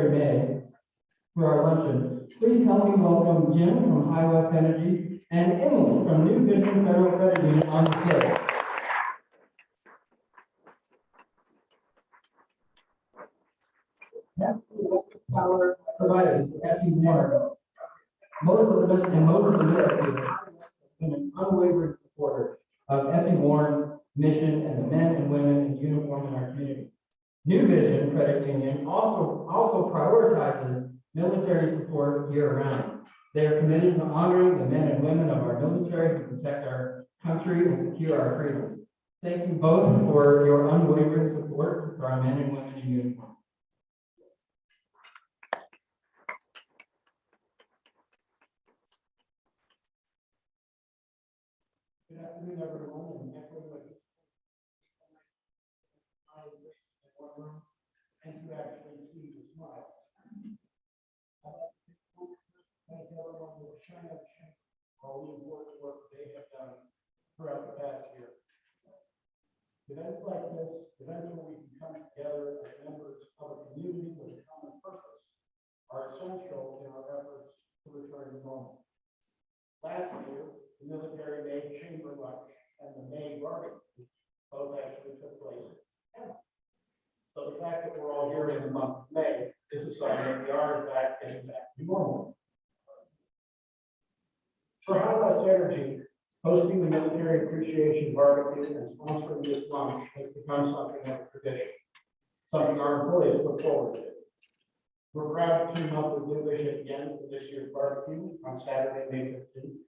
Secretary May for our luncheon. Please help me welcome Jim from High West Energy and Emily from New Vision Federal Credit Union on the stage. Power provided to Effie Warren. Most of the people have been an unwavering supporter of Effie Warren's mission and the men and women in uniform in our community. New Vision Credit Union also prioritizes military support year-round. They are committed to honoring the men and women of our military who protect our country and secure our freedoms. Thank you both for your unwavering support for our men and women in uniform. Good afternoon, everyone, and echoing what you and to actually see the smile. Thank everyone for showing up all the important work they have done throughout the past year. Events like this, events where we can come together as members of a community with a common purpose, are essential in our efforts to return to normal. Last year, the military May chamber lunch and the May barbecue both actually took place. So the fact that we're all here in the month of May is a sign that we are in fact getting back to normal. For High West Energy, hosting the Military Appreciation Barbecue and sponsoring this lunch has become something of a tradition, something our employees look forward to. We're proud to team up with New Vision again for this year's barbecue on Saturday, May 15th.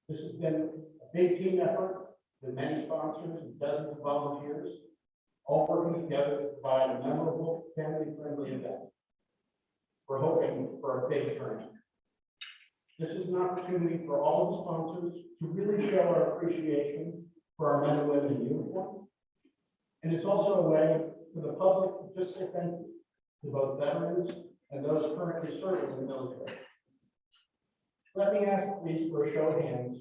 This has been a big team effort with many sponsors and dozens of volunteers, all working together to provide a memorable, family-friendly event. We're hoping for a big turnout. This is an opportunity for all of the sponsors to really show our appreciation for our men and women in uniform. And it's also a way for the public to just say thank you to both veterans and those currently serving in the military. Let me ask please for a show of hands,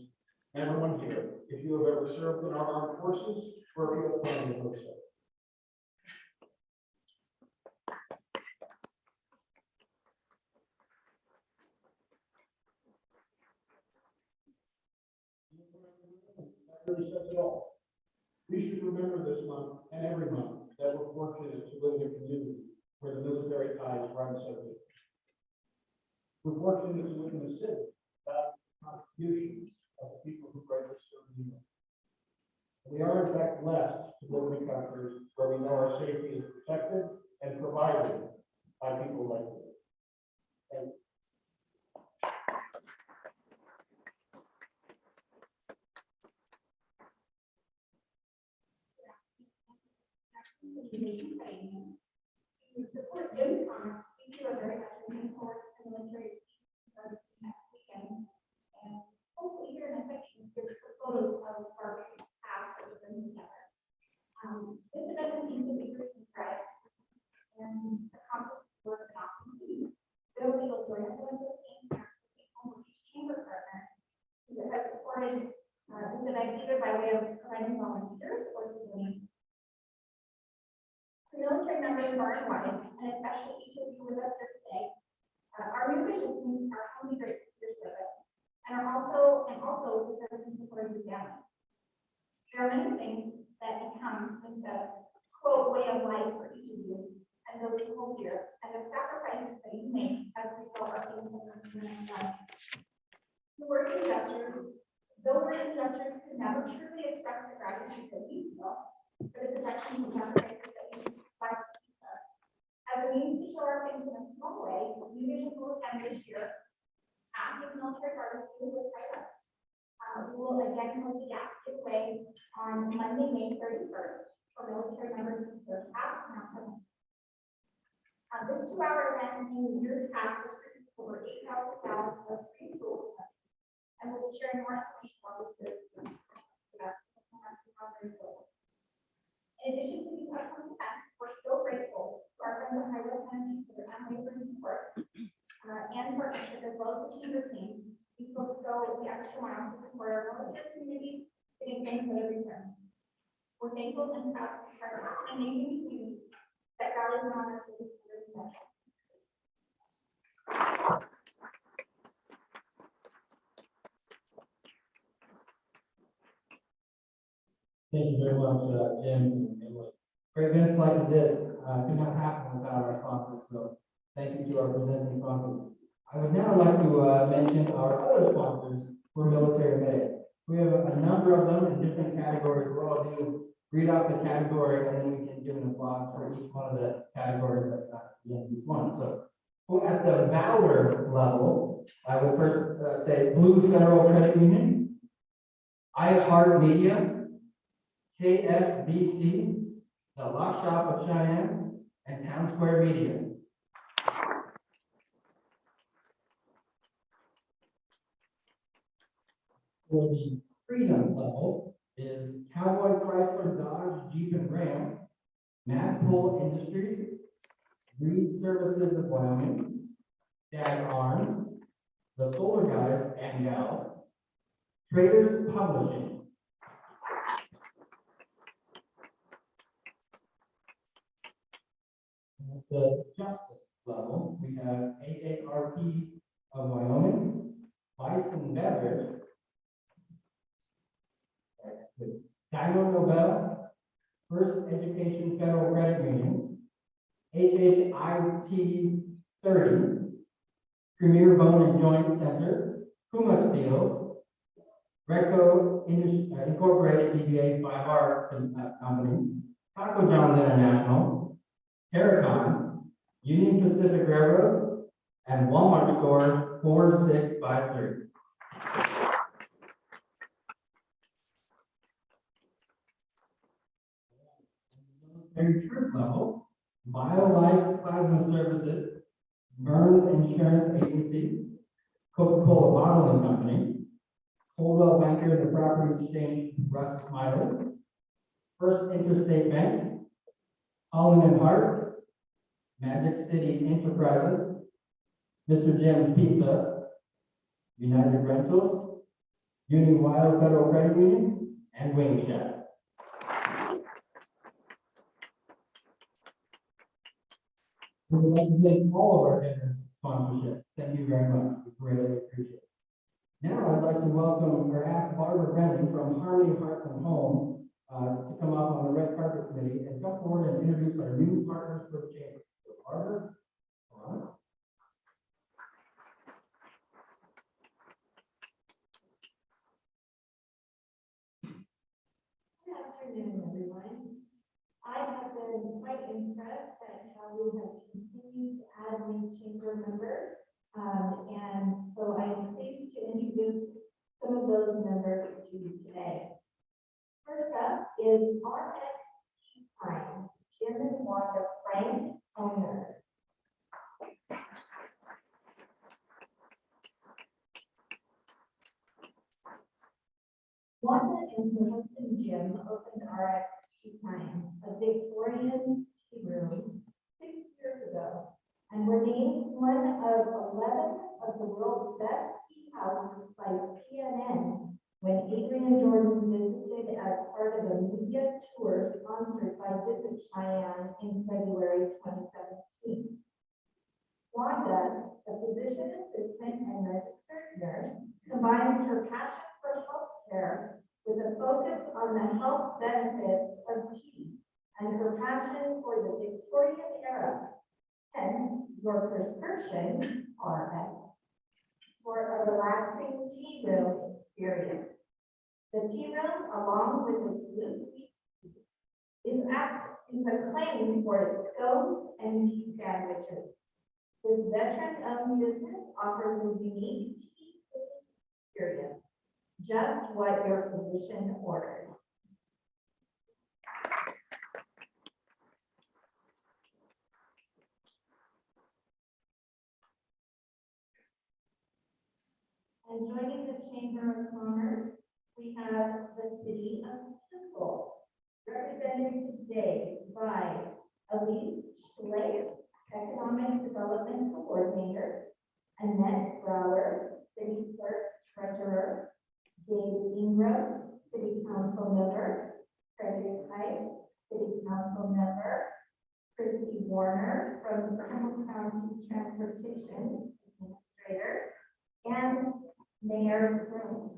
everyone here, if you have ever served in our armed forces or if you have planned to do so. That really says it all. We should remember this month and every month that we're fortunate to live in a community where the military ties run so deep. We're fortunate to live in a city about the contributions of the people who bravely serve the Union. We are in fact blessed to live in a country where we know our safety is protected and provided by people like you. Thank you. To support Jim's comments, we are very much looking forward to the military next weekend, and hopefully here in a section to photos of our past that we've been together. This event has been to be prescribed and accomplished work not complete. They'll be able to join us on the team with each chamber partner who has supported this event either by way of providing volunteers or civilians. Military members far and wide, and especially each of you with us here today, our New Vision teams are humbly grateful for your service, and also the service and support of your family. There are many things that become the quote way of life for each of you and those who hold here, and the sacrifices that you make as we go our things in life. The words and gestures, those words and gestures could never truly express the gratitude that we feel for the protection and sacrifices that you as a means to show our things in a small way, New Vision will attend this year after the military barbecue with Tyler. We will again host a gas giveaway on Monday, May 31st for military members who serve past and not present. This 2-hour event in years past has produced over 8,000 gallons of free fuel, and we'll be sharing more information about this soon. In addition to these upcoming events, we're so grateful to our friends at High West Energy for their unwavering support and partnership, as well as the chamber team. These folks go the extra mile to support our military community, getting things that are returned. We're thankful and proud to be part of an amazing community that rallies around our city's essential. very much, Jim and Emily. Great events like this could not happen without our sponsors, so thank you to our presenting sponsors. I would now like to mention our other sponsors for Military May. We have a number of them in different categories. What I'll do is read out the category, and then we can give an applause for each one of the categories at the end of each one. So at the Valor level, I would first say Blue Federal Credit Union, iHeartMedia, KFBC, the Lock Shop of Cheyenne, and Town Square Media. For the Freedom level is Cowboy, Chrysler, Dodge, Jeep, and Ram, Magpul Industries, Reed Services of Wyoming, Dag Arms, the Solar Guys and Gals, Traders Publishing. At the Justice level, we have AARP of Wyoming, Bison Beverage, Diamond Nobel, First Education Federal Credit Union, HHIT 30, Premier Bone and Joint Center, Puma Steel, Greco Incorporated DBA 5R Company, Taco John's International, Terracon, Union Pacific Railroad, and Walmart Store 4653. Military troop level, BioLife Plasma Services, Burns Insurance Agency, Coca-Cola Bottling Company, Coldwell Banker and the Property Exchange, Russ Smiley, First Interstate Bank, Holland and Hart, Magic City Enterprises, Mr. Jim's Pizza, United Rentals, Union Wild Federal Credit Union, and Wing Shack. We would like to thank all of our generous sponsorship. Thank you very much. We greatly appreciate it. Now I'd like to welcome or ask Barbara Brennan from Harmony Hearth and Home to come up on the red carpet committee and come forward and introduce our new partners for the chamber. So Barbara, on. Good afternoon, everyone. I have been quite impressed at how we have continued to add new chamber members. And so I am pleased to introduce some of those members to you today. First up is RX Tea Time, Jim and Wanda Frank, owner. Wanda and her husband Jim opened RX Tea Time, a Victorian tea room, 6 years ago, and were named one of 11 of the world's best tea houses by CNN when Adrian Jordan visited as part of a media tour sponsored by Visit Cheyenne in February 2017. Wanda, a physician assistant and registered nurse, combines her passion for healthcare with a focus on the health benefits of tea and her passion for the Victorian era, hence your prescription, RX, for a relaxing tea room experience. The tea room, along with its blue is acclaimed for its scones and tea sandwiches. This veteran-owned business offers a unique tea experience, just what your physician ordered. And joining the Chamber of Commerce, we have the City of Temple, represented today by Elise Schleich, Economic Development Coordinator, Annette Brower, City Clerk Treasurer, Dave Ingram, City Council Member, Frederick Height, City Council Member, Christy Warner from Hamilton County Transportation Administrator, and Mayor Brown.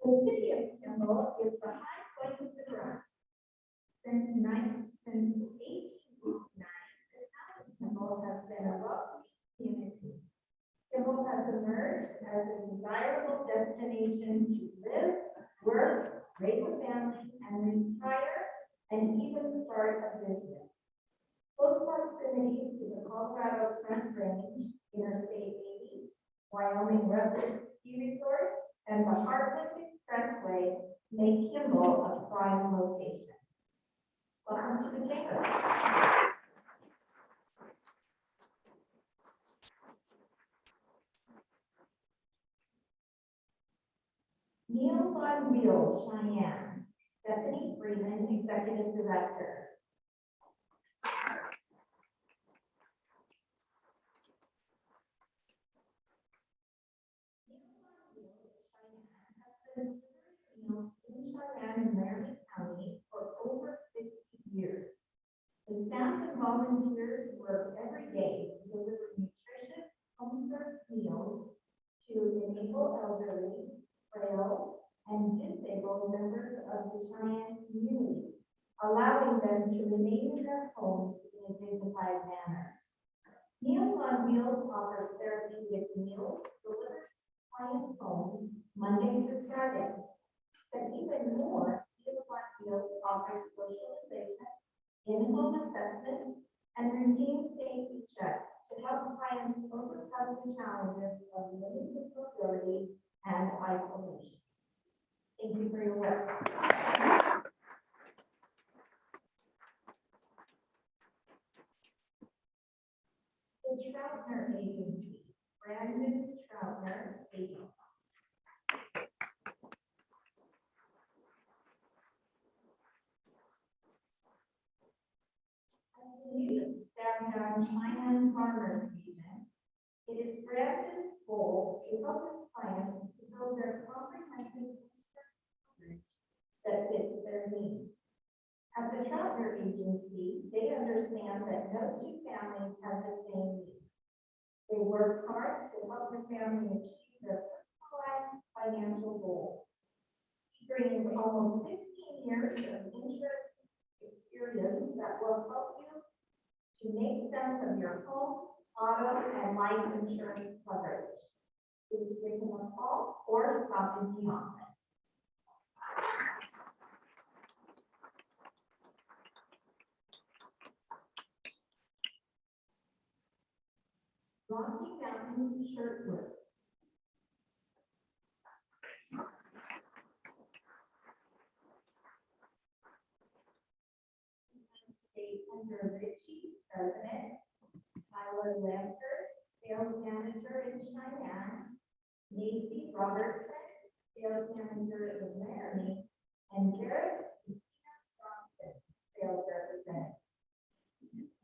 The city of Kimball is the high point of the ground. Since 1889, the town of Kimball has been a welcoming community. Kimball has emerged as a desirable destination to live, work, raise a family, and retire, and even start a business. Close proximity to the Colorado Front Range, Interstate 80, Wyoming Resident Ski Resort, and the Heartland Expressway make Kimball a prime location. Welcome to the chamber. Meals on Wheels, Cheyenne. Stephanie Freeman, Executive Director. In Cheyenne and Laramie County for over 60 years. The staff and volunteers work every day to deliver nutritious, home-served meals to enable elderly, frail, and disabled members of the Cheyenne community, allowing them to remain in their homes in a dignified manner. Meals on Wheels offers therapeutic meals delivered to clients' homes Monday through Friday. But even more, Meals on Wheels offers socialization, in-home assessment, and routine safety checks to help clients overcome the challenges of limited mobility and isolation. Thank you for your work. The Troutner Agency, Brandon Troutner Agency. New downtown Cheyenne Farmers Region, it is Brandon's goal to help his clients to build their comprehensive coverage that fits their needs. At the Troutner Agency, they understand that no two families have the same needs. They work hard to help the family achieve their personalized financial goals. He brings almost 15 years of insurance experience that will help you to make sense of your home, auto, and life insurance coverage. Please give him a call or stop in the office. Rocky Mountain Shirtwood. State under Richie, President, Tyler Lampert, Sales Manager in Cheyenne, Nancy Robertson, Sales Manager in Laramie, and Jared Johnson, Sales Representative.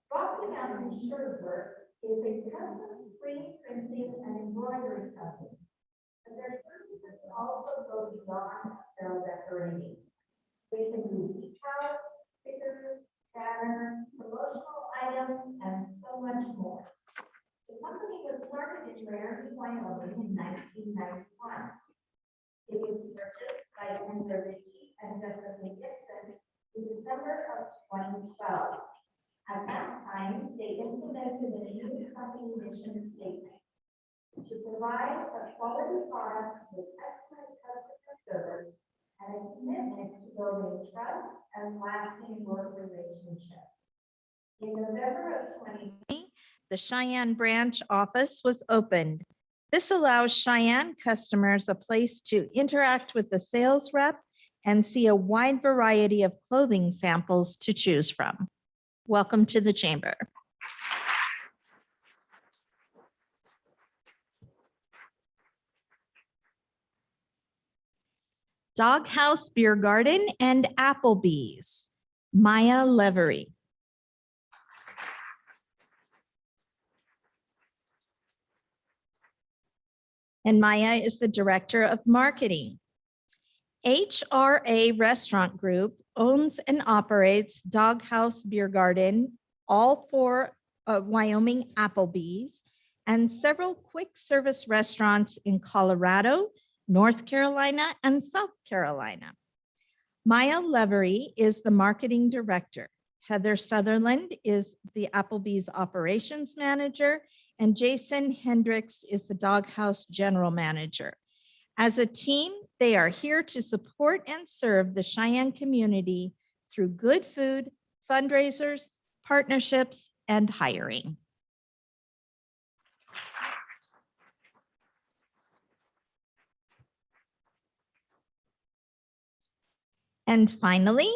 Rocky Mountain Shirtwork is a custom screen printing and embroidery company, but their services also go beyond apparel decorating. They can do decals, stickers, banners, promotional items, and so much more. The company was started in Laramie, Wyoming in 1991. It was purchased by Enzo Ritchie and Jessica Gibson in December of 2012. At that time, they implemented a new company mission statement to provide a quality product with excellent customer service and a commitment to building trust and lasting work relationships. In November of 2020, the Cheyenne branch office was opened. This allows Cheyenne customers a place to interact with the sales rep and see a wide variety of clothing samples to choose from. Welcome to the chamber. Doghouse Beer Garden and Applebee's, Maya Levery. And Maya is the Director of Marketing. HRA Restaurant Group owns and operates Doghouse Beer Garden, all four Wyoming Applebee's, and several quick service restaurants in Colorado, North Carolina, and South Carolina. Maya Levery is the marketing director. Heather Sutherland is the Applebee's operations manager, and Jason Hendricks is the Doghouse general manager. As a team, they are here to support and serve the Cheyenne community through good food, fundraisers, partnerships, and hiring. And finally,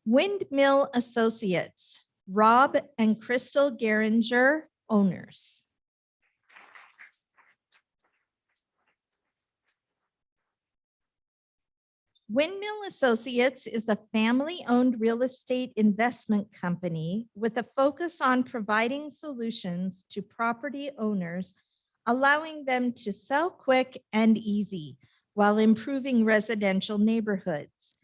Windmill Associates, Rob and Crystal Geringer, owners. Windmill Associates is a family-owned real estate investment company with a focus on providing solutions to property owners, allowing them to sell quick and easy while improving residential neighborhoods.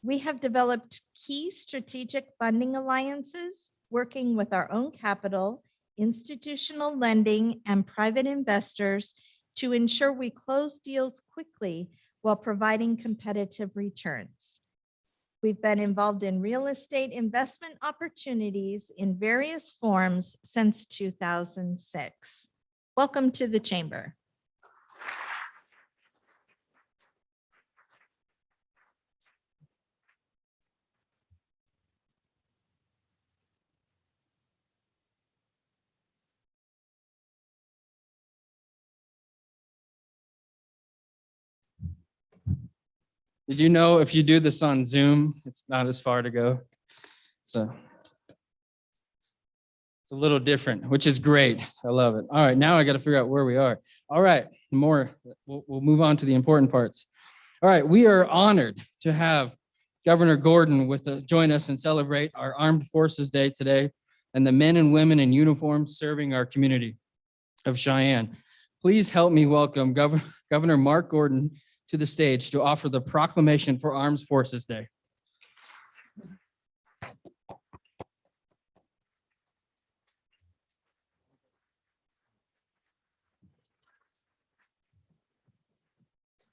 We have developed key strategic funding alliances, working with our own capital, institutional lending, and private investors to ensure we close deals quickly while providing competitive returns. We've been involved in real estate investment opportunities in various forms since 2006. Welcome to the chamber. Did you know if you do this on Zoom, it's not as far to go? So it's a little different, which is great. I love it. All right, now I got to figure out where we are. All right, we'll move on to the important parts. All right, we are honored to have Governor Gordon join us and celebrate our Armed Forces Day today and the men and women in uniform serving our community of Cheyenne. Please help me welcome Governor Mark Gordon to the stage to offer the proclamation for Armed Forces Day.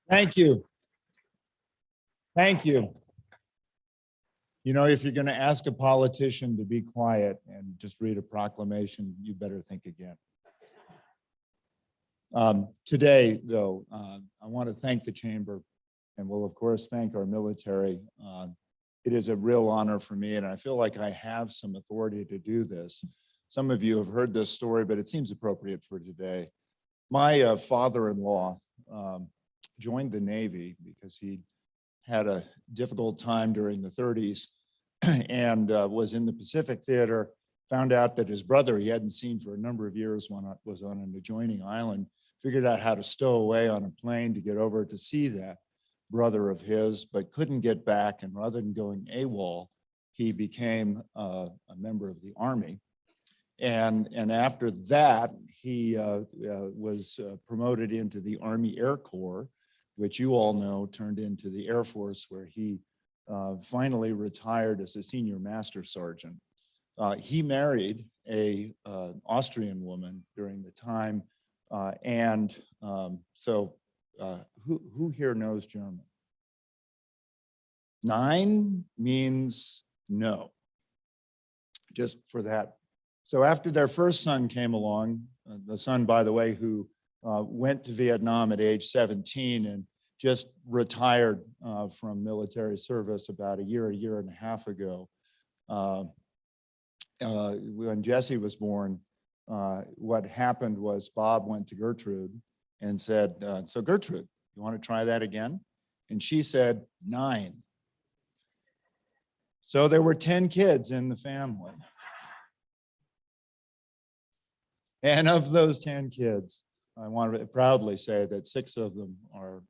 Thank you. Thank you. You know, if you're going to ask a politician to be quiet and just read a proclamation, you better think again. Today, though, I want to thank the Chamber and will, of course, thank our military. It is a real honor for me, and I feel like I have some authority to do this. Some of you have heard this story, but it seems appropriate for today. My father-in-law joined the Navy because he had a difficult time during the 30s and was in the Pacific Theater, found out that his brother he hadn't seen for a number of years was on an adjoining island, figured out how to stow away on a plane to get over to see that brother of his, but couldn't get back. And rather than going AWOL, he became a member of the Army. And after that, he was promoted into the Army Air Corps, which you all know turned into the Air Force, where he finally retired as a senior master sergeant. He married an Austrian woman during the time. Who here knows German? 9 means no, just for that. So after their first son came along, the son, by the way, who went to Vietnam at age 17 and just retired from military service about a year and a half ago. When Jesse was born, what happened was Bob went to Gertrude and said, so Gertrude, you want to try that again? And she said, 9. So there were 10 kids in the family. And of those 10 kids, I want to proudly say that 6 of them are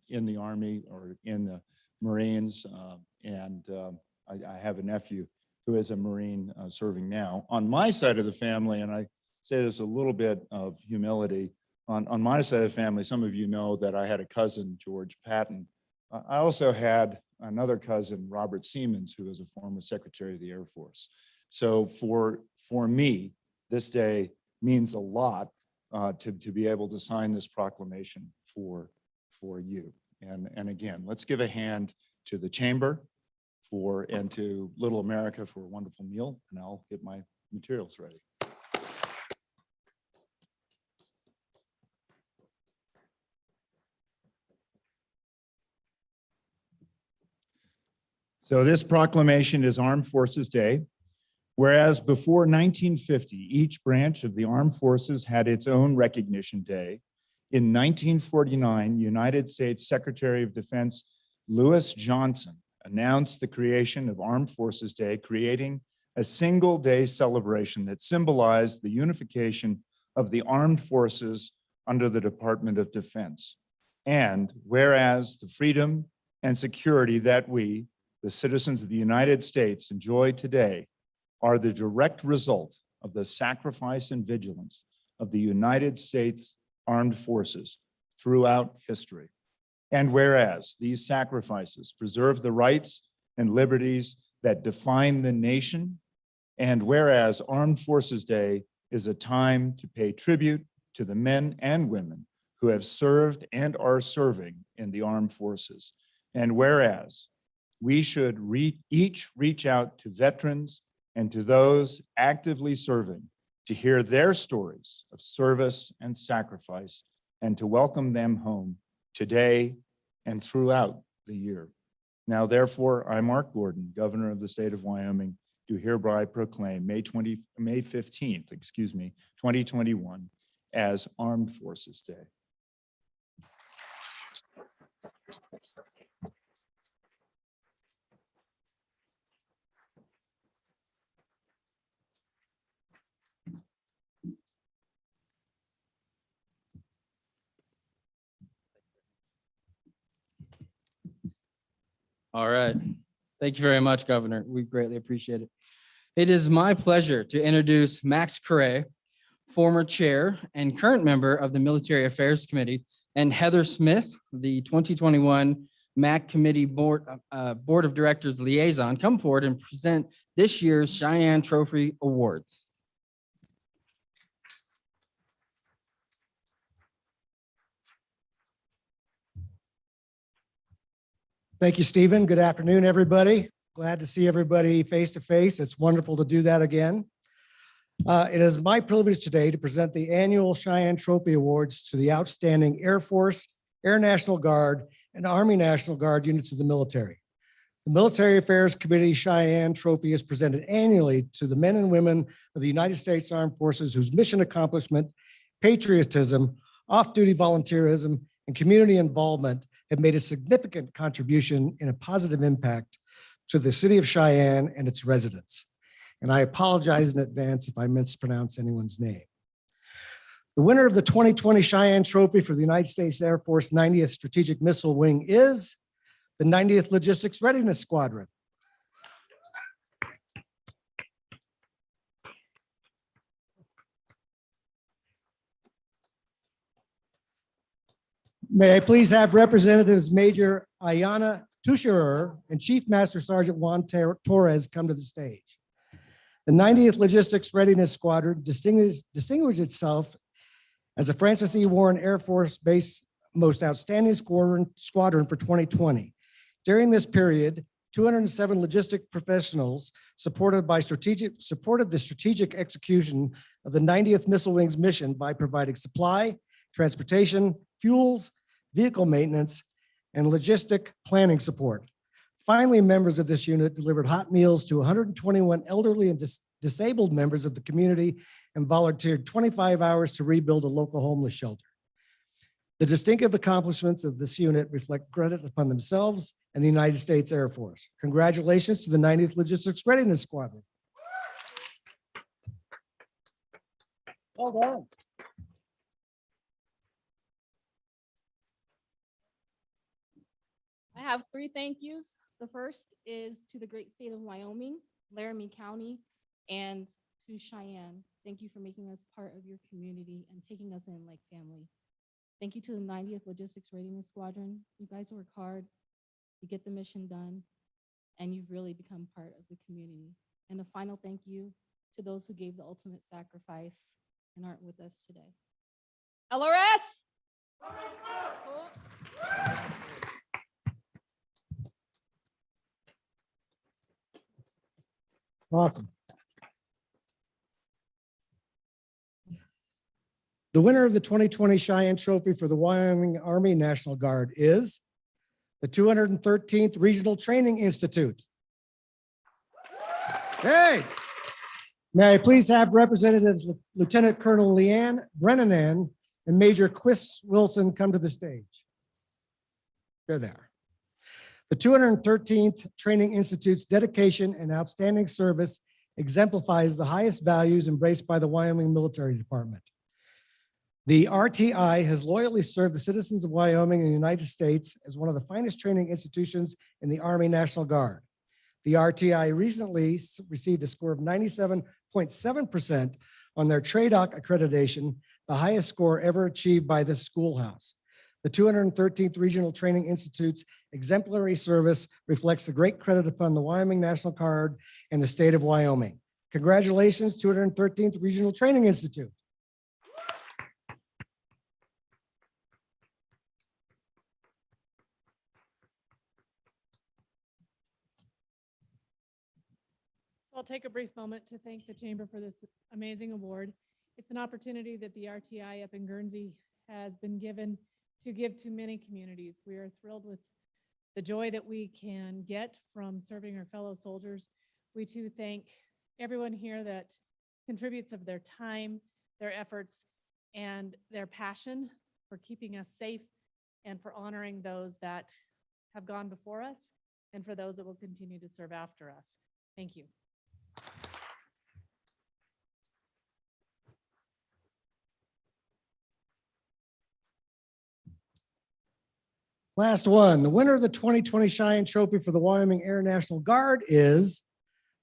in the Army or in the Marines. I have a nephew who is a Marine serving now. On my side of the family, and I say this a little bit of humility, on my side of the family, some of you know that I had a cousin, George Patton. I also had another cousin, Robert Siemens, who was a former Secretary of the Air Force. So for me, this day means a lot to be able to sign this proclamation for for you. And again, let's give a hand to the Chamber and to Little America for a wonderful meal, and I'll get my materials ready. So this proclamation is Armed Forces Day. Whereas before 1950, each branch of the armed forces had its own recognition day, in 1949, United States Secretary of Defense Lewis Johnson announced the creation of Armed Forces Day, creating a single day celebration that symbolized the unification of the armed forces under the Department of Defense. And whereas the freedom and security that we, the citizens of the United States, enjoy today are the direct result of the sacrifice and vigilance of the United States Armed Forces throughout history. And whereas these sacrifices preserve the rights and liberties that define the nation, and whereas Armed Forces Day is a time to pay tribute to the men and women who have served and are serving in the armed forces, and whereas we should each reach out to veterans and to those actively serving to hear their stories of service and sacrifice and to welcome them home today and throughout the year. Now, therefore, I, Mark Gordon, Governor of the state of Wyoming, do hereby proclaim May 15th, 2021 as Armed Forces Day. All right. Thank you very much, Governor. We greatly appreciate it. It is my pleasure to introduce Max Correa, former chair and current member of the Military Affairs Committee, and Heather Smith, the 2021 MAC Committee Board of Directors Liaison, come forward and present this year's Cheyenne Trophy Awards. Thank you, Stephen. Good afternoon, everybody. Glad to see everybody face to face. It's wonderful to do that again. It is my privilege today to present the annual Cheyenne Trophy Awards to the outstanding Air Force, Air National Guard, and Army National Guard units of the military. The Military Affairs Committee Cheyenne Trophy is presented annually to the men and women of the United States Armed Forces whose mission accomplishment, patriotism, off-duty volunteerism, and community involvement have made a significant contribution and a positive impact to the city of Cheyenne and its residents. And I apologize in advance if I mispronounce anyone's name. The winner of the 2020 Cheyenne Trophy for the United States Air Force 90th Strategic Missile Wing is the 90th Logistics Readiness Squadron. May I please have Representatives Major Ayana Tusherer and Chief Master Sergeant Juan Torres come to the stage. The 90th Logistics Readiness Squadron distinguished itself as a Francis E. Warren Air Force Base Most Outstanding Squadron for 2020. During this period, 207 logistic professionals supported the strategic execution of the 90th Missile Wing's mission by providing supply, transportation, fuels, vehicle maintenance, and logistic planning support. Finally, members of this unit delivered hot meals to 121 elderly and disabled members of the community and volunteered 25 hours to rebuild a local homeless shelter. The distinctive accomplishments of this unit reflect credit upon themselves and the United States Air Force. Congratulations to the 90th Logistics Readiness Squadron. Well done. I have 3 thank yous. The first is to the great state of Wyoming, Laramie County, and to Cheyenne. Thank you for making us part of your community and taking us in like family. Thank you to the 90th Logistics Readiness Squadron. You guys work hard, you get the mission done, and you've really become part of the community. And a final thank you to those who gave the ultimate sacrifice and aren't with us today. LRS! Awesome. The winner of the 2020 Cheyenne Trophy for the Wyoming Army National Guard is the 213th Regional Training Institute. Hey, may I please have Representatives Lieutenant Colonel Leanne Brennan and Major Chris Wilson come to the stage. There they are. The 213th Training Institute's dedication and outstanding service exemplifies the highest values embraced by the Wyoming Military Department. The RTI has loyally served the citizens of Wyoming and the United States as one of the finest training institutions in the Army National Guard. The RTI recently received a score of 97.7% on their TRADOC accreditation, the highest score ever achieved by this schoolhouse. The 213th Regional Training Institute's exemplary service reflects the great credit upon the Wyoming National Guard and the state of Wyoming. Congratulations, 213th Regional Training Institute. I'll take a brief moment to thank the Chamber for this amazing award. It's an opportunity that the RTI up in Guernsey has been given to give to many communities. We are thrilled with the joy that we can get from serving our fellow soldiers. We too thank everyone here that contributes of their time, their efforts, and their passion for keeping us safe and for honoring those that have gone before us and for those that will continue to serve after us. Thank you. Last one, the winner of the 2020 Cheyenne Trophy for the Wyoming Air National Guard is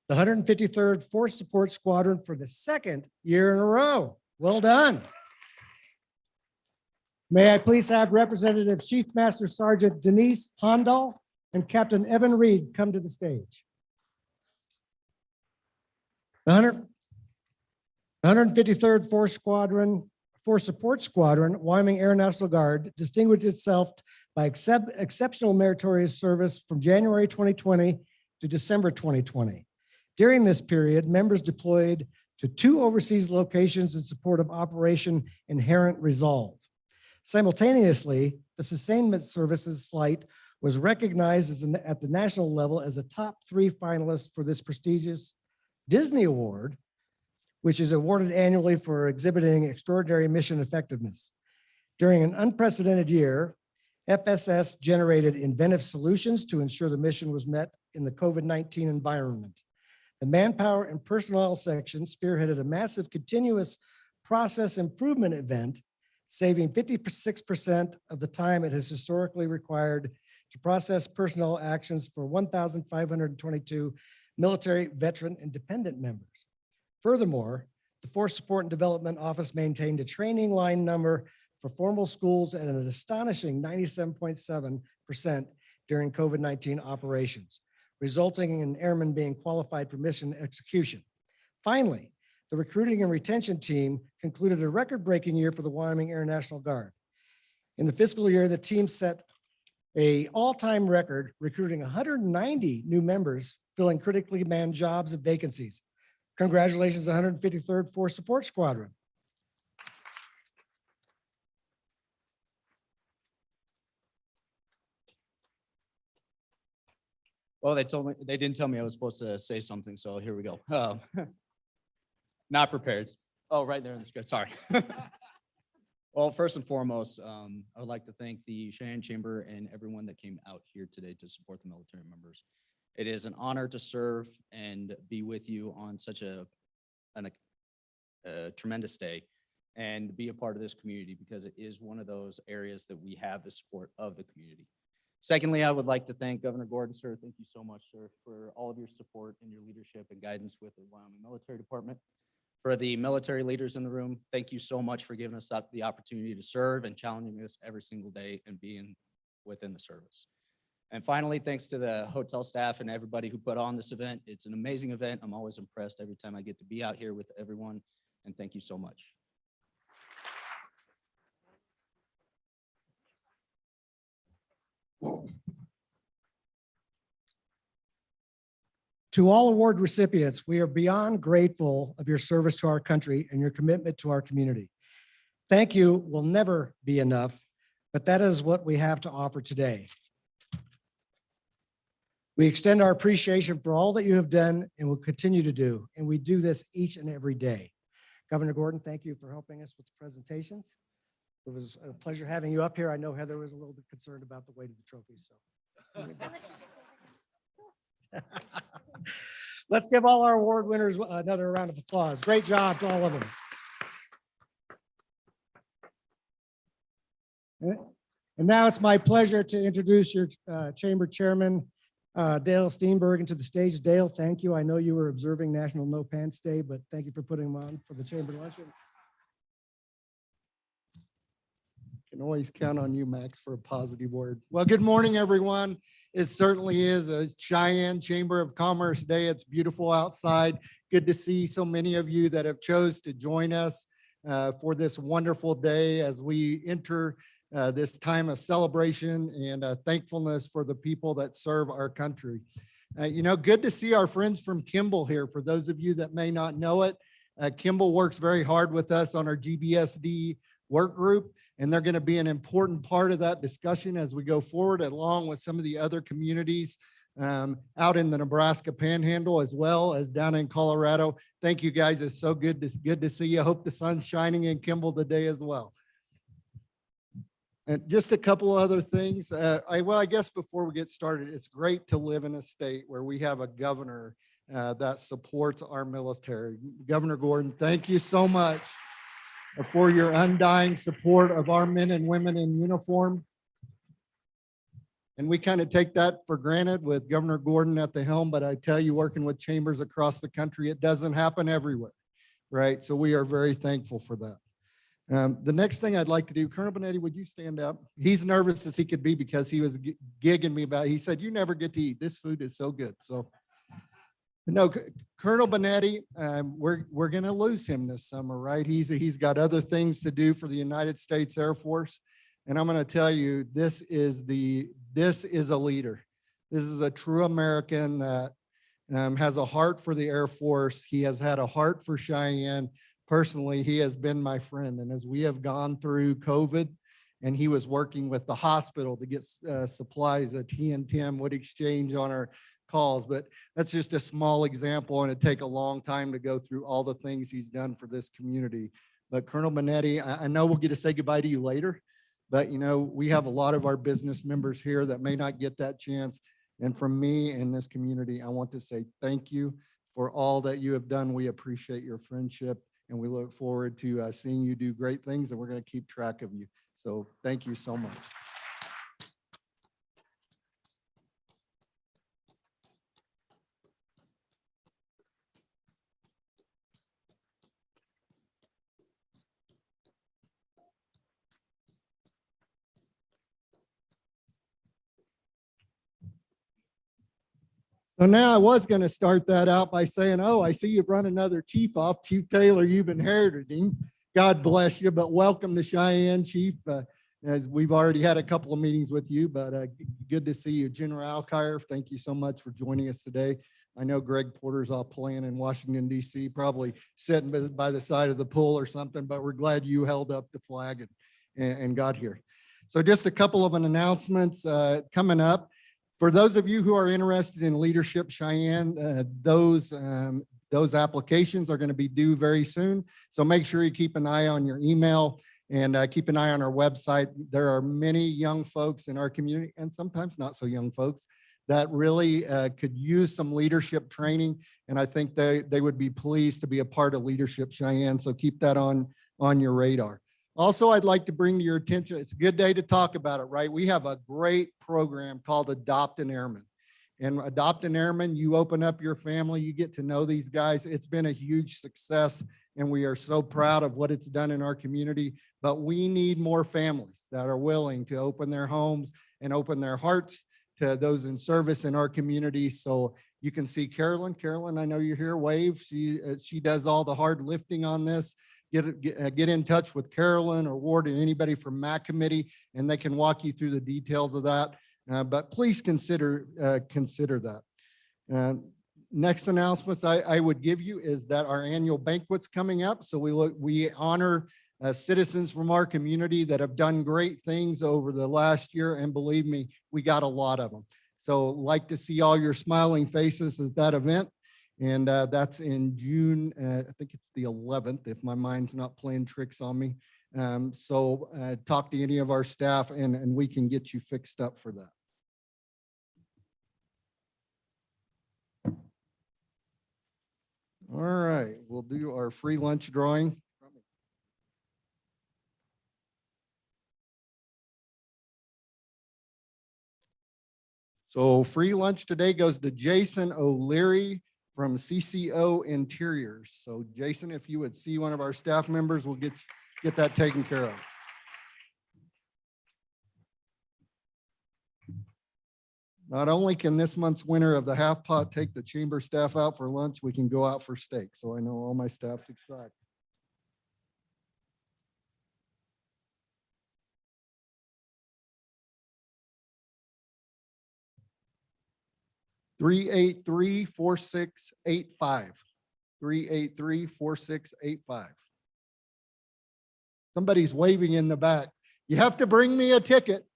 the 153rd Force Support Squadron for the second year in a row. Well done. May I please have Representative Chief Master Sergeant Denise Hondal and Captain Evan Reed come to the stage. The 153rd Force Support Squadron, Wyoming Air National Guard, distinguished itself by exceptional meritorious service from January 2020 to December 2020. During this period, members deployed to 2 overseas locations in support of Operation Inherent Resolve. Simultaneously, the Sustainment Services flight was recognized at the national level as a top 3 finalist for this prestigious Disney Award, which is awarded annually for exhibiting extraordinary mission effectiveness. During an unprecedented year, FSS generated inventive solutions to ensure the mission was met in the COVID-19 environment. The manpower and personnel section spearheaded a massive continuous process improvement event, saving 56% of the time it has historically required to process personnel actions for 1,522 military, veteran, and dependent members. Furthermore, the Force Support and Development Office maintained a training line number for formal schools at an astonishing 97.7% during COVID-19 operations, resulting in airmen being qualified for mission execution. Finally, the recruiting and retention team concluded a record-breaking year for the Wyoming Air National Guard. In the fiscal year, the team set an all-time record, recruiting 190 new members, filling critically manned jobs and vacancies. Congratulations, 153rd Force Support Squadron. Well, they didn't tell me I was supposed to say something, so here we go. Not prepared. Oh, right there in the script, sorry. Well, first and foremost, I would like to thank the Cheyenne Chamber and everyone that came out here today to support the military members. It is an honor to serve and be with you on such a tremendous day and be a part of this community, because it is one of those areas that we have the support of the community. Secondly, I would like to thank Governor Gordon, sir. Thank you so much, sir, for all of your support and your leadership and guidance with the Wyoming Military Department. For the military leaders in the room, thank you so much for giving us the opportunity to serve and challenging us every single day and being within the service. And finally, thanks to the hotel staff and everybody who put on this event. It's an amazing event. I'm always impressed every time I get to be out here with everyone, and thank you so much. To all award recipients, we are beyond grateful of your service to our country and your commitment to our community. Thank you will never be enough, but that is what we have to offer today. We extend our appreciation for all that you have done and will continue to do, and we do this each and every day. Governor Gordon, thank you for helping us with the presentations. It was a pleasure having you up here. I know Heather was a little bit concerned about the weight of the trophy, so. Let's give all our award winners another round of applause. Great job to all of them. And now it's my pleasure to introduce your chamber chairman, Dale Steenberg, into the stage. Dale, thank you. I know you were observing National No Pants Day, but thank you for putting them on for the chamber luncheon. Can always count on you, Max, for a positive word. Well, good morning, everyone. It certainly is a Cheyenne Chamber of Commerce Day. It's beautiful outside. Good to see so many of you that have chose to join us for this wonderful day as we enter this time of celebration and thankfulness for the people that serve our country. Good to see our friends from Kimball here. For those of you that may not know it, Kimball works very hard with us on our GBSD work group, and they're going to be an important part of that discussion as we go forward, along with some of the other communities out in the Nebraska Panhandle, as well as down in Colorado. Thank you, guys. It's so good to see you. Hope the sun's shining in Kimball today as well. And just a couple other things. I guess before we get started, it's great to live in a state where we have a governor that supports our military. Governor Gordon, thank you so much for your undying support of our men and women in uniform. And we kind of take that for granted with Governor Gordon at the helm, but I tell you, working with chambers across the country, it doesn't happen everywhere, right? So we are very thankful for that. The next thing I'd like to do, Colonel Bonnetty, would you stand up? He's nervous as he could be because he was gigging me about it. He said, you never get to eat. This food is so good. So no, Colonel Bonnetty, we're going to lose him this summer, right? He's got other things to do for the United States Air Force. And I'm going to tell you, this is a leader. This is a true American that has a heart for the Air Force. He has had a heart for Cheyenne. Personally, he has been my friend. And as we have gone through COVID, and he was working with the hospital to get supplies that he and Tim would exchange on our calls. But that's just a small example, and it'd take a long time to go through all the things he's done for this community. But Colonel Bonnetty, I know we'll get to say goodbye to you later, but we have a lot of our business members here that may not get that chance. And from me and this community, I want to say thank you for all that you have done. We appreciate your friendship, and we look forward to seeing you do great things, and we're going to keep track of you. So thank you so much. So now I was going to start that out by saying, oh, I see you've run another chief off. Chief Taylor, you've inherited him. God bless you, but welcome to Cheyenne, Chief. As we've already had a couple of meetings with you, but good to see you. General Alkire, thank you so much for joining us today. I know Greg Porter's off playing in Washington, D.C., probably sitting by the side of the pool or something, but we're glad you held up the flag and got here. So just a couple of announcements coming up. For those of you who are interested in Leadership Cheyenne, those applications are going to be due very soon. So make sure you keep an eye on your email and keep an eye on our website. There are many young folks in our community, and sometimes not so young folks, that really could use some leadership training. And I think they would be pleased to be a part of Leadership Cheyenne. So keep that on your radar. Also, I'd like to bring to your attention, it's a good day to talk about it, right? We have a great program called Adopt an Airman. And Adopt an Airman, you open up your family, you get to know these guys. It's been a huge success, and we are so proud of what it's done in our community. But we need more families that are willing to open their homes and open their hearts to those in service in our community. So you can see Carolyn. Carolyn, I know you're here, wave. She does all the hard lifting on this. Get in touch with Carolyn or Ward and anybody from MAC committee, and they can walk you through the details of that. But please consider that. Next announcements I would give you is that our annual banquet's coming up. So we honor citizens from our community that have done great things over the last year. And believe me, we got a lot of them. So like to see all your smiling faces at that event. And that's in June, I think it's the 11th, if my mind's not playing tricks on me. So talk to any of our staff and we can get you fixed up for that. All right, we'll do our free lunch drawing. So free lunch today goes to Jason O'Leary from CCO Interiors. So Jason, if you would see one of our staff members, we'll get that taken care of. Not only can this month's winner of the half pot take the chamber staff out for lunch, we can go out for steak. So I know all my staff's excited. (383-4685). 383-4685. Somebody's waving in the back. You have to bring me a ticket.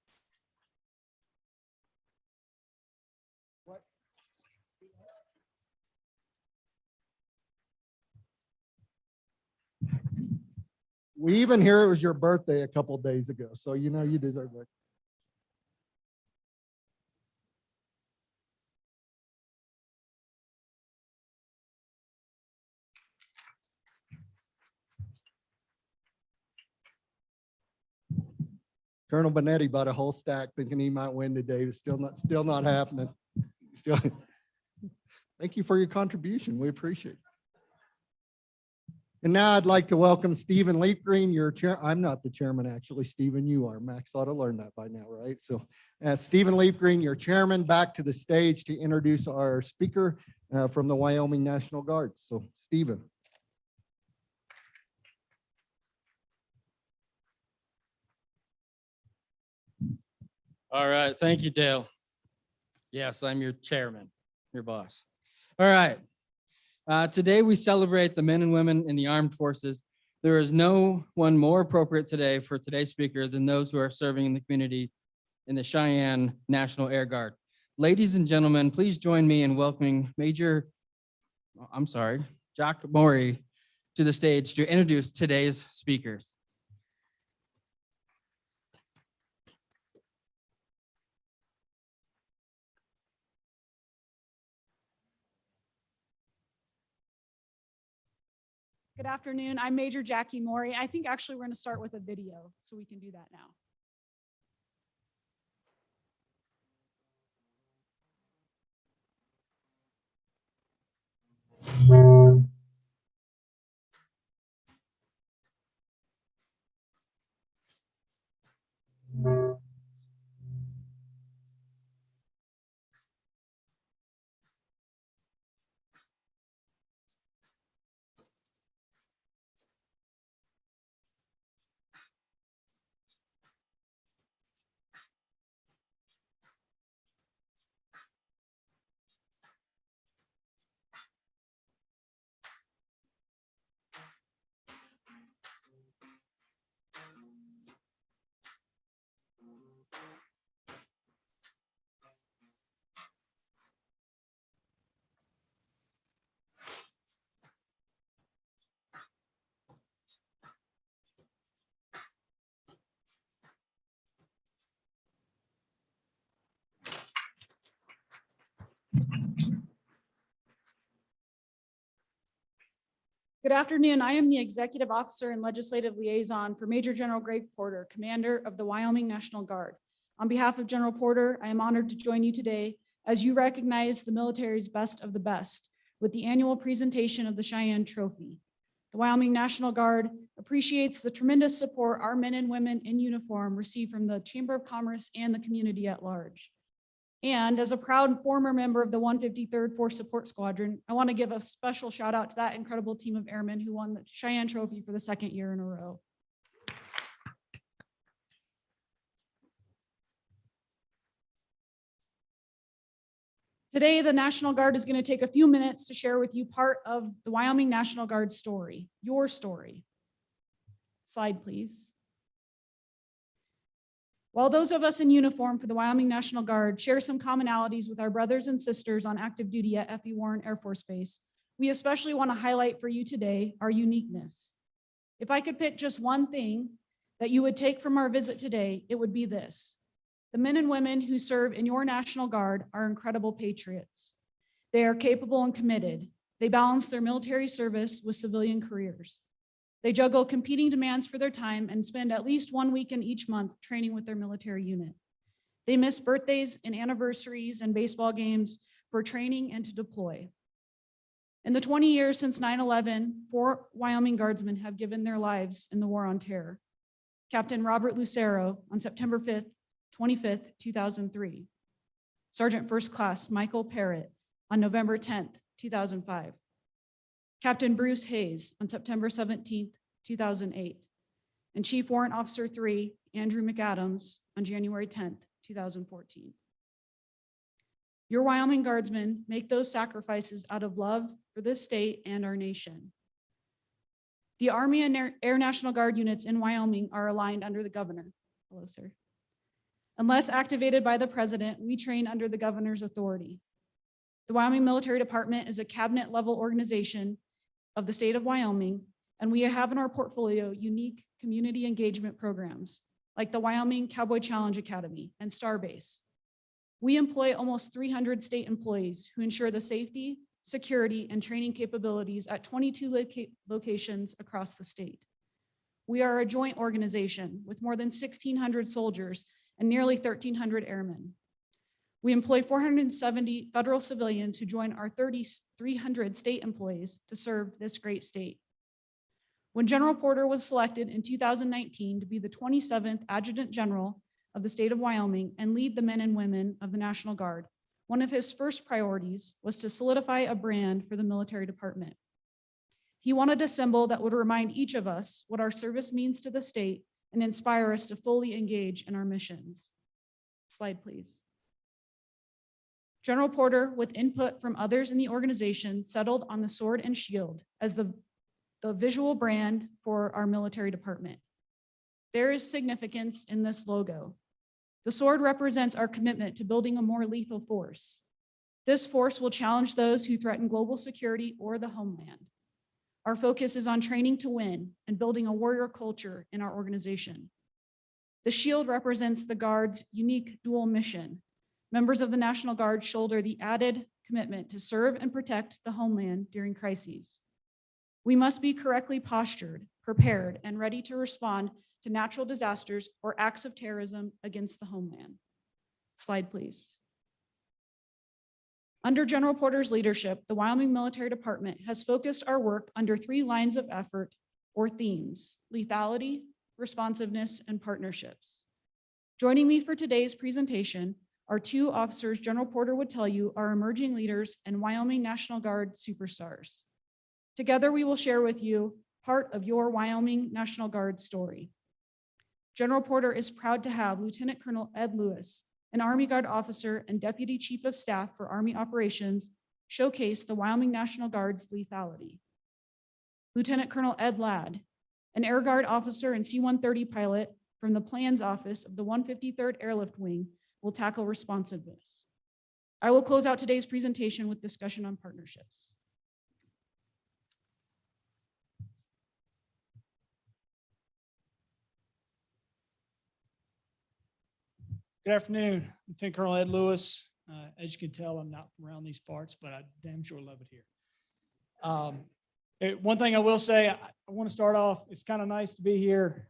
We even hear it was your birthday a couple days ago, so you know you deserve it. Colonel Bonnetty bought a whole stack thinking he might win today. It's still not happening. Still, thank you for your contribution. We appreciate it. And now I'd like to welcome Stephen Leapgreen, your chair. I'm not the chairman, actually. Stephen, you are. Max ought to learn that by now, right? So Stephen Leapgreen, your chairman, back to the stage to introduce our speaker from the Wyoming National Guard. So Stephen. All right. Thank you, Dale. Yes, I'm your chairman, your boss. All right. Today, we celebrate the men and women in the armed forces. There is no one more appropriate today for today's speaker than those who are serving in the community in the Cheyenne National Air Guard. Ladies and gentlemen, please join me in welcoming Jack Maury to the stage to introduce today's speakers. Good afternoon. I'm Major Jackie Maury. I think actually we're going to start with a video, so we can do that now. Good afternoon. I am the Executive Officer and Legislative Liaison for Major General Greg Porter, Commander of the Wyoming National Guard. On behalf of General Porter, I am honored to join you today as you recognize the military's best of the best with the annual presentation of the Cheyenne Trophy. The Wyoming National Guard appreciates the tremendous support our men and women in uniform receive from the Chamber of Commerce and the community at large. And as a proud former member of the 153rd Force Support Squadron, I want to give a special shout out to that incredible team of airmen who won the Cheyenne Trophy for the second year in a row. Today, the National Guard is going to take a few minutes to share with you part of the Wyoming National Guard story, your story. Slide, please. While those of us in uniform for the Wyoming National Guard share some commonalities with our brothers and sisters on active duty at F.E. Warren Air Force Base, we especially want to highlight for you today our uniqueness. If I could pick just one thing that you would take from our visit today, it would be this. The men and women who serve in your National Guard are incredible patriots. They are capable and committed. They balance their military service with civilian careers. They juggle competing demands for their time and spend at least 1 weekend each month training with their military unit. They miss birthdays and anniversaries and baseball games for training and to deploy. In the 20 years since 9/11, 4 Wyoming Guardsmen have given their lives in the War on Terror. Captain Robert Lucero on September 25th, 2003. Sergeant First Class Michael Parrott on November 10th, 2005. Captain Bruce Hayes on September 17th, 2008. And Chief Warrant Officer 3, Andrew McAdams on January 10th, 2014. Your Wyoming Guardsmen make those sacrifices out of love for this state and our nation. The Army and Air National Guard units in Wyoming are aligned under the governor. Hello, sir. Unless activated by the president, we train under the governor's authority. The Wyoming Military Department is a cabinet-level organization of the state of Wyoming, and we have in our portfolio unique community engagement programs like the Wyoming Cowboy Challenge Academy and Starbase. We employ almost 300 state employees who ensure the safety, security, and training capabilities at 22 locations across the state. We are a joint organization with more than 1,600 soldiers and nearly 1,300 airmen. We employ 470 federal civilians who join our 300 state employees to serve this great state. When General Porter was selected in 2019 to be the 27th Adjutant General of the state of Wyoming and lead the men and women of the National Guard, one of his first priorities was to solidify a brand for the military department. He wanted a symbol that would remind each of us what our service means to the state and inspire us to fully engage in our missions. Slide, please. General Porter, with input from others in the organization, settled on the sword and shield as the visual brand for our military department. There is significance in this logo. The sword represents our commitment to building a more lethal force. This force will challenge those who threaten global security or the homeland. Our focus is on training to win and building a warrior culture in our organization. The shield represents the Guard's unique dual mission. Members of the National Guard shoulder the added commitment to serve and protect the homeland during crises. We must be correctly postured, prepared, and ready to respond to natural disasters or acts of terrorism against the homeland. Slide, please. Under General Porter's leadership, the Wyoming Military Department has focused our work under 3 lines of effort or themes: lethality, responsiveness, and partnerships. Joining me for today's presentation are 2 officers General Porter would tell you are emerging leaders and Wyoming National Guard superstars. Together, we will share with you part of your Wyoming National Guard story. General Porter is proud to have Lieutenant Colonel Ed Lewis, an Army Guard officer and Deputy Chief of Staff for Army Operations, showcase the Wyoming National Guard's lethality. Lieutenant Colonel Ed Ladd, an Air Guard officer and C-130 pilot from the Plans Office of the 153rd Airlift Wing, will tackle responsiveness. I will close out today's presentation with discussion on partnerships. Good afternoon, Lieutenant Colonel Ed Lewis. As you can tell, I'm not from around these parts, but I damn sure love it here. One thing I will say, I want to start off, it's kind of nice to be here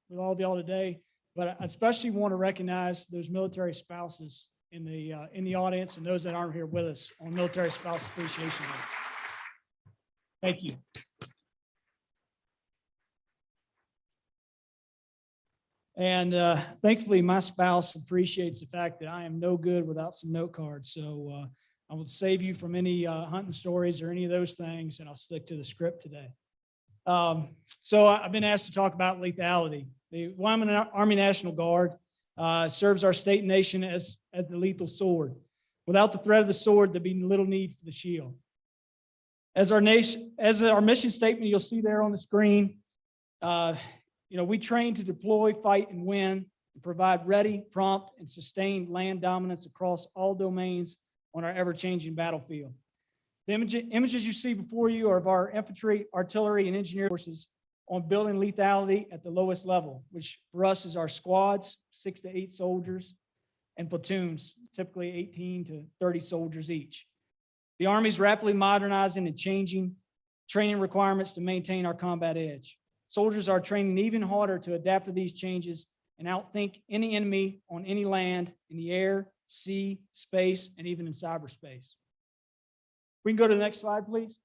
with all of y'all today, but I especially want to recognize those military spouses in the audience and those that aren't here with us on Military Spouse Appreciation Day. Thank you. And thankfully, my spouse appreciates the fact that I am no good without some note cards. So I will save you from any hunting stories or any of those things, and I'll stick to the script today. So I've been asked to talk about lethality. The Wyoming Army National Guard serves our state and nation as the lethal sword. Without the threat of the sword, there'd be little need for the shield. As our mission statement, you'll see there on the screen, we train to deploy, fight, and win, and provide ready, prompt, and sustained land dominance across all domains on our ever-changing battlefield. The images you see before you are of our infantry, artillery, and engineering forces on building lethality at the lowest level, which for us is our squads, 6 to 8 soldiers, and platoons, typically 18 to 30 soldiers each. The Army's rapidly modernizing and changing training requirements to maintain our combat edge. Soldiers are training even harder to adapt to these changes and outthink any enemy on any land, in the air, sea, space, and even in cyberspace. We can go to the next slide, please.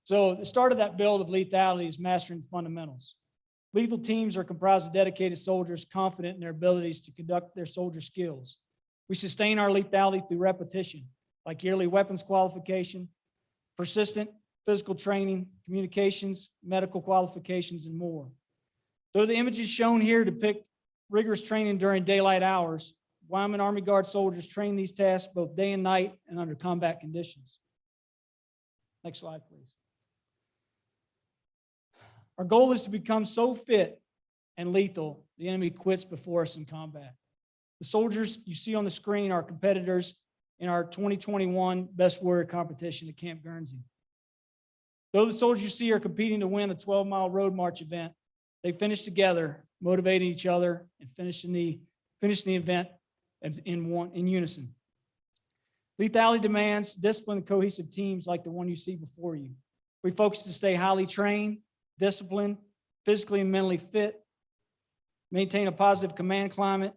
So the start of that build of lethality is mastering the fundamentals. Lethal teams are comprised of dedicated soldiers confident in their abilities to conduct their soldier skills. We sustain our lethality through repetition, like yearly weapons qualification, persistent physical training, communications, medical qualifications, and more. Though the images shown here depict rigorous training during daylight hours, Wyoming Army Guard soldiers train these tasks both day and night and under combat conditions. Next slide, please. Our goal is to become so fit and lethal, the enemy quits before us in combat. The soldiers you see on the screen are competitors in our 2021 Best Warrior competition at Camp Guernsey. Though the soldiers you see are competing to win a 12-mile road march event, they finish together, motivating each other and finishing the event in unison. Lethality demands disciplined and cohesive teams like the one you see before you. We focus to stay highly trained, disciplined, physically and mentally fit, maintain a positive command climate,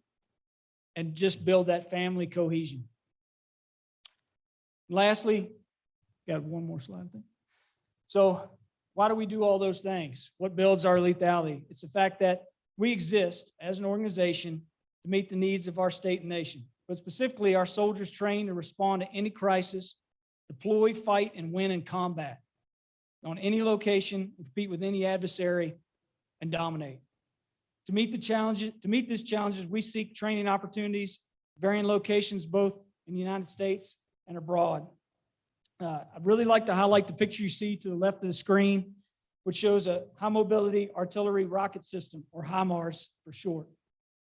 and just build that family cohesion. Lastly, got one more slide, I think. So why do we do all those things? What builds our lethality? It's the fact that we exist as an organization to meet the needs of our state and nation, but specifically our soldiers train to respond to any crisis, deploy, fight, and win in combat on any location, compete with any adversary, and dominate. To meet these challenges, we seek training opportunities, varying locations, both in the United States and abroad. I'd really like to highlight the picture you see to the left of the screen, which shows a high mobility artillery rocket system, or HIMARS for short.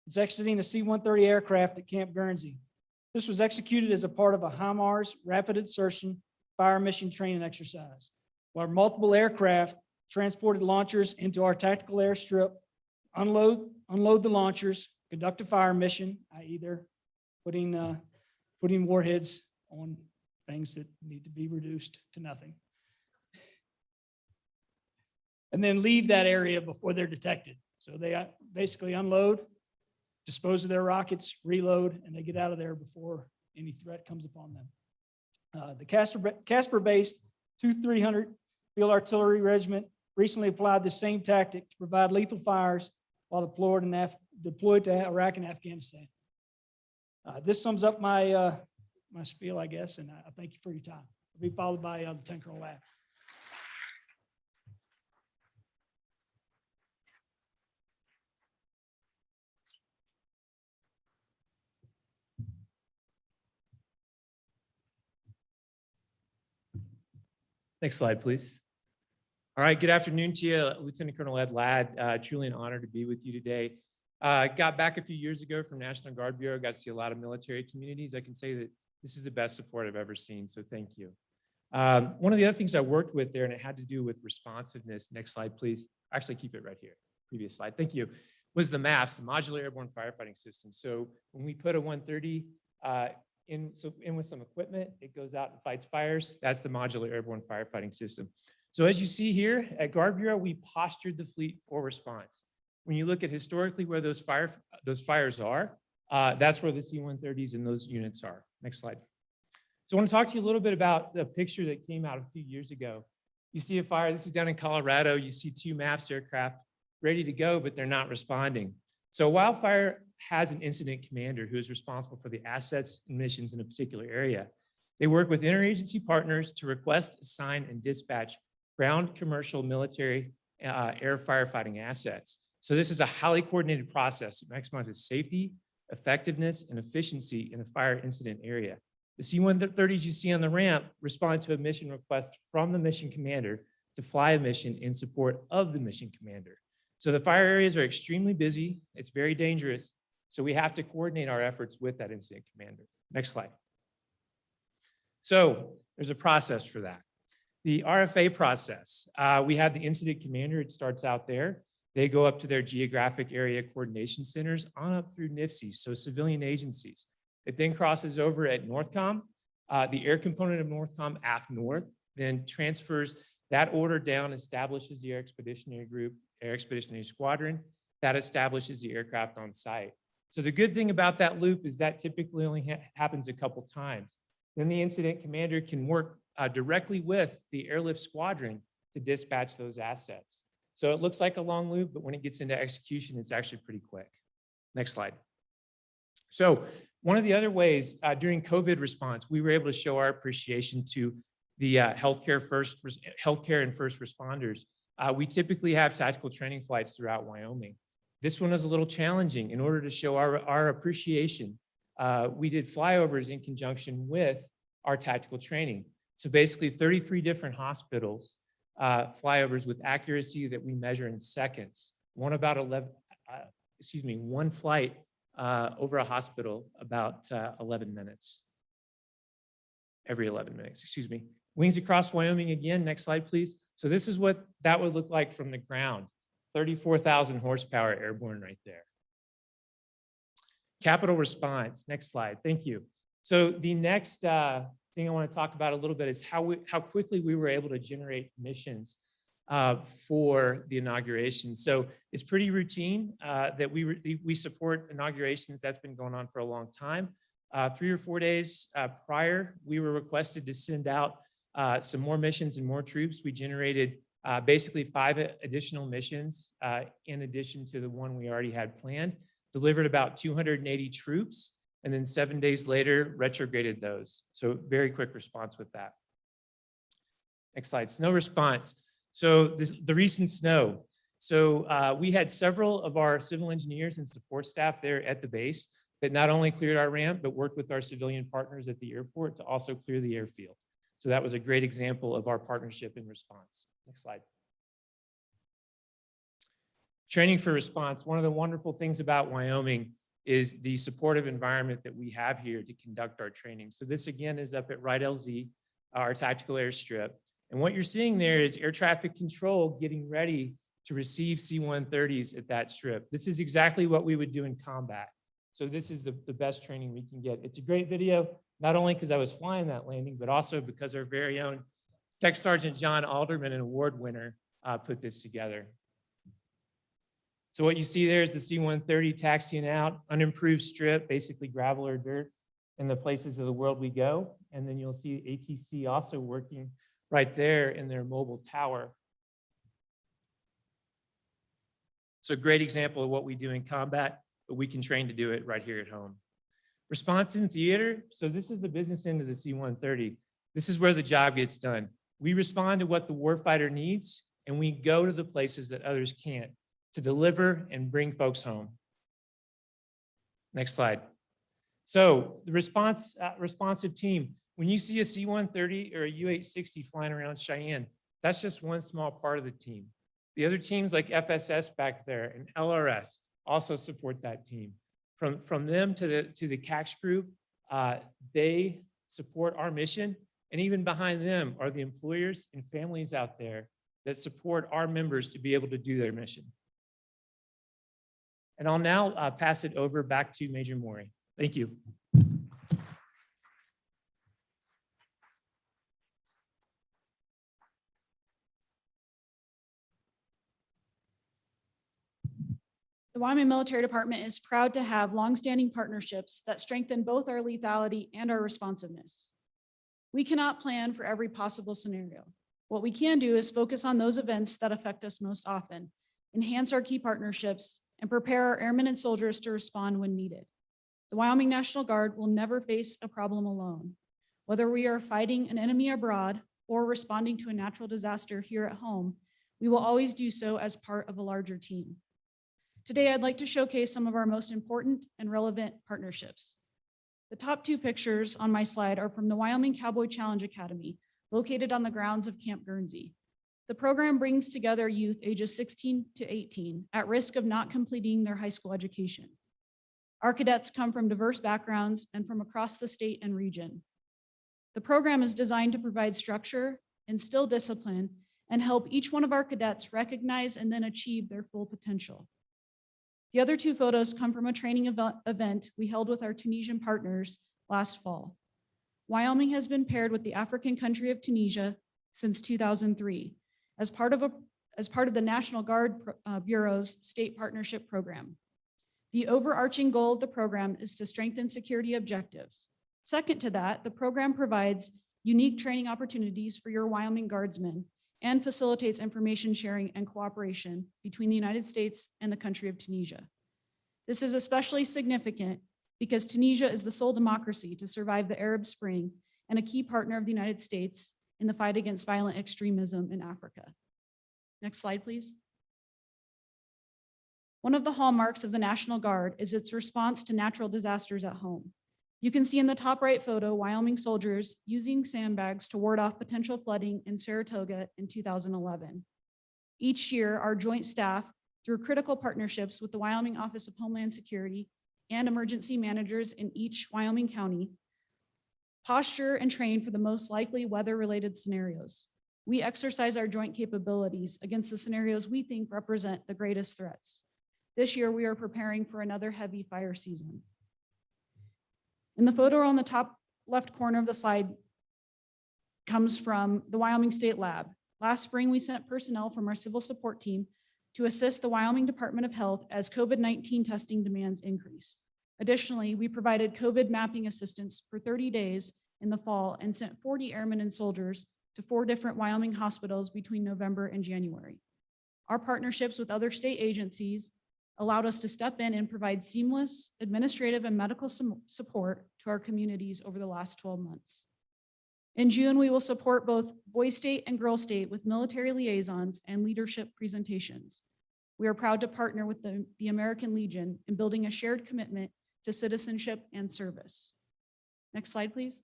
It's exiting a C-130 aircraft at Camp Guernsey. This was executed as a part of a HIMARS rapid insertion fire mission training exercise, where multiple aircraft transported launchers into our tactical airstrip, unload the launchers, conduct a fire mission, i.e. they're putting warheads on things that need to be reduced to nothing, and then leave that area before they're detected. So they basically unload, dispose of their rockets, reload, and they get out of there before any threat comes upon them. The Casper-based 2-300 Field Artillery Regiment recently applied the same tactic to provide lethal fires while deployed to Iraq and Afghanistan. This sums up my spiel, I guess, and I thank you for your time. I'll be followed by Lieutenant Colonel Ladd. Next slide, please. All right, good afternoon to you, Lieutenant Colonel Ed Ladd. Truly an honor to be with you today. Got back a few years ago from National Guard Bureau, got to see a lot of military communities. I can say that this is the best support I've ever seen, so thank you. One of the other things I worked with there, and it had to do with responsiveness, next slide, please. Actually, keep it right here, previous slide, thank you, was the MAFS, the Modular Airborne Firefighting System. So when we put a 130 in with some equipment, it goes out and fights fires. That's the Modular Airborne Firefighting System. So as you see here at Guard Bureau, we postured the fleet for response. When you look at historically where those fires are, that's where the C-130s and those units are. Next slide. So I want to talk to you a little bit about the picture that came out a few years ago. You see a fire, this is down in Colorado. You see 2 MAFS aircraft ready to go, but they're not responding. So wildfire has an incident commander who is responsible for the assets and missions in a particular area. They work with interagency partners to request, assign, and dispatch ground, commercial, military, air firefighting assets. So this is a highly coordinated process. It maximizes safety, effectiveness, and efficiency in a fire incident area. The C-130s you see on the ramp respond to a mission request from the mission commander to fly a mission in support of the mission commander. So the fire areas are extremely busy. It's very dangerous. So we have to coordinate our efforts with that incident commander. Next slide. So there's a process for that. The RFA process, we have the incident commander. It starts out there. They go up to their geographic area coordination centers on up through NIFCs, so civilian agencies. It then crosses over at NORTHCOM, the air component of NORTHCOM, AF North, then transfers that order down, establishes the Air Expeditionary Group, Air Expeditionary Squadron, that establishes the aircraft on site. So the good thing about that loop is that typically only happens a couple times. Then the incident commander can work directly with the airlift squadron to dispatch those assets. So it looks like a long loop, but when it gets into execution, it's actually pretty quick. Next slide. So one of the other ways during COVID response, we were able to show our appreciation to the healthcare and first responders. We typically have tactical training flights throughout Wyoming. This one is a little challenging. In order to show our appreciation, we did flyovers in conjunction with our tactical training. So basically 33 different hospitals, flyovers with accuracy that we measure in seconds. One flight over a hospital about 11 minutes. Every 11 minutes, excuse me. Wings across Wyoming again, next slide, please. So this is what that would look like from the ground. 34,000 horsepower airborne right there. Capital response, next slide, thank you. So the next thing I want to talk about a little bit is how quickly we were able to generate missions for the inauguration. So it's pretty routine that we support inaugurations. That's been going on for a long time. 3 or 4 days prior, we were requested to send out some more missions and more troops. We generated basically 5 additional missions in addition to the one we already had planned, delivered about 280 troops, and then 7 days later, retrograded those. So very quick response with that. Next slide, snow response. So the recent snow. So we had several of our civil engineers and support staff there at the base that not only cleared our ramp, but worked with our civilian partners at the airport to also clear the airfield. So that was a great example of our partnership in response. Next slide. Training for response. One of the wonderful things about Wyoming is the supportive environment that we have here to conduct our training. So this again is up at Wright LZ, our tactical airstrip. And what you're seeing there is air traffic control getting ready to receive C-130s at that strip. This is exactly what we would do in combat. So this is the best training we can get. It's a great video, not only because I was flying that landing, but also because our very own Tech Sergeant John Alderman, an award winner, put this together. So what you see there is the C-130 taxiing out, unimproved strip, basically gravel or dirt in the places of the world we go. And then you'll see ATC also working right there in their mobile tower. So a great example of what we do in combat, but we can train to do it right here at home. Response in theater. So this is the business end of the C-130. This is where the job gets done. We respond to what the warfighter needs, and we go to the places that others can't to deliver and bring folks home. Next slide. So the responsive team, when you see a C-130 or a U-860 flying around Cheyenne, that's just one small part of the team. The other teams like FSS back there and LRS also support that team. From them to the CAX group, they support our mission. And even behind them are the employers and families out there that support our members to be able to do their mission. And I'll now pass it over back to Major Maury. Thank you. The Wyoming Military Department is proud to have longstanding partnerships that strengthen both our lethality and our responsiveness. We cannot plan for every possible scenario. What we can do is focus on those events that affect us most often, enhance our key partnerships, and prepare our airmen and soldiers to respond when needed. The Wyoming National Guard will never face a problem alone. Whether we are fighting an enemy abroad or responding to a natural disaster here at home, we will always do so as part of a larger team. Today, I'd like to showcase some of our most important and relevant partnerships. The top two pictures on my slide are from the Wyoming Cowboy Challenge Academy, located on the grounds of Camp Guernsey. The program brings together youth ages 16 to 18 at risk of not completing their high school education. Our cadets come from diverse backgrounds and from across the state and region. The program is designed to provide structure, instill discipline, and help each one of our cadets recognize and then achieve their full potential. The other two photos come from a training event we held with our Tunisian partners last fall. Wyoming has been paired with the African country of Tunisia since 2003 as part of the National Guard Bureau's state partnership program. The overarching goal of the program is to strengthen security objectives. Second to that, the program provides unique training opportunities for your Wyoming Guardsmen and facilitates information sharing and cooperation between the United States and the country of Tunisia. This is especially significant because Tunisia is the sole democracy to survive the Arab Spring and a key partner of the United States in the fight against violent extremism in Africa. Next slide, please. One of the hallmarks of the National Guard is its response to natural disasters at home. You can see in the top right photo, Wyoming soldiers using sandbags to ward off potential flooding in Saratoga in 2011. Each year, our joint staff, through critical partnerships with the Wyoming Office of Homeland Security and emergency managers in each Wyoming county, posture and train for the most likely weather-related scenarios. We exercise our joint capabilities against the scenarios we think represent the greatest threats. This year, we are preparing for another heavy fire season. In the photo on the top left corner of the slide comes from the Wyoming State Lab. Last spring, we sent personnel from our civil support team to assist the Wyoming Department of Health as COVID-19 testing demands increase. Additionally, we provided COVID mapping assistance for 30 days in the fall and sent 40 airmen and soldiers to 4 different Wyoming hospitals between November and January. Our partnerships with other state agencies allowed us to step in and provide seamless administrative and medical support to our communities over the last 12 months. In June, we will support both Boy State and Girl State with military liaisons and leadership presentations. We are proud to partner with the American Legion in building a shared commitment to citizenship and service. Next slide, please.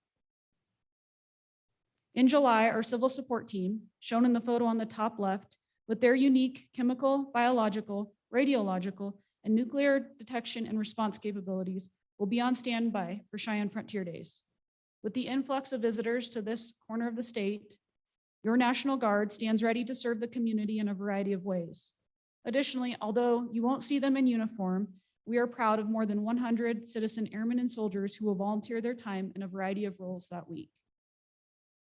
In July, our civil support team, shown in the photo on the top left, with their unique chemical, biological, radiological, and nuclear detection and response capabilities, will be on standby for Cheyenne Frontier Days. With the influx of visitors to this corner of the state, your National Guard stands ready to serve the community in a variety of ways. Additionally, although you won't see them in uniform, we are proud of more than 100 citizen airmen and soldiers who will volunteer their time in a variety of roles that week.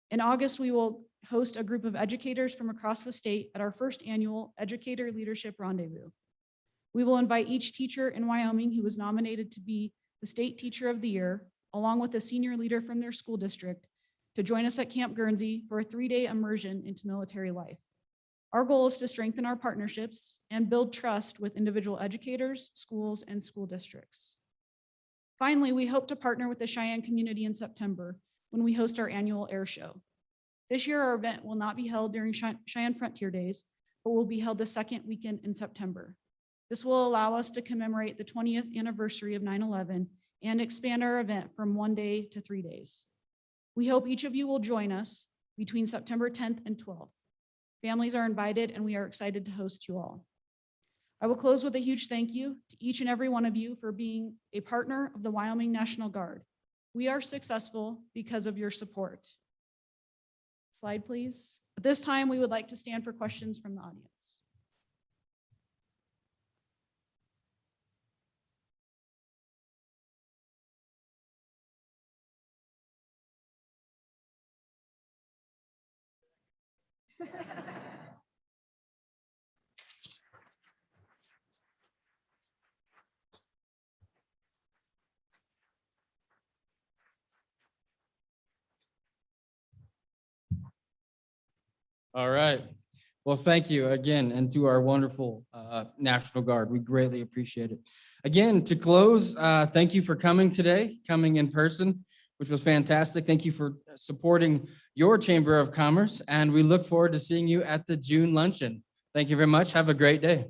In August, we will host a group of educators from across the state at our first annual Educator Leadership Rendezvous. We will invite each teacher in Wyoming who was nominated to be the State Teacher of the Year, along with a senior leader from their school district, to join us at Camp Guernsey for a 3-day immersion into military life. Our goal is to strengthen our partnerships and build trust with individual educators, schools, and school districts. Finally, we hope to partner with the Cheyenne community in September when we host our annual air show. This year, our event will not be held during Cheyenne Frontier Days, but will be held the second weekend in September. This will allow us to commemorate the 20th anniversary of 9/11 and expand our event from 1 day to 3 days. We hope each of you will join us between September 10th and 12th. Families are invited and we are excited to host you all. I will close with a huge thank you to each and every one of you for being a partner of the Wyoming National Guard. We are successful because of your support. Slide, please. At this time, we would like to stand for questions from the audience. All right. Well, thank you again, and to our wonderful National Guard. We greatly appreciate it. Again, to close, thank you for coming today, coming in person, which was fantastic. Thank you for supporting your Chamber of Commerce, and we look forward to seeing you at the June luncheon. Thank you very much. Have a great day.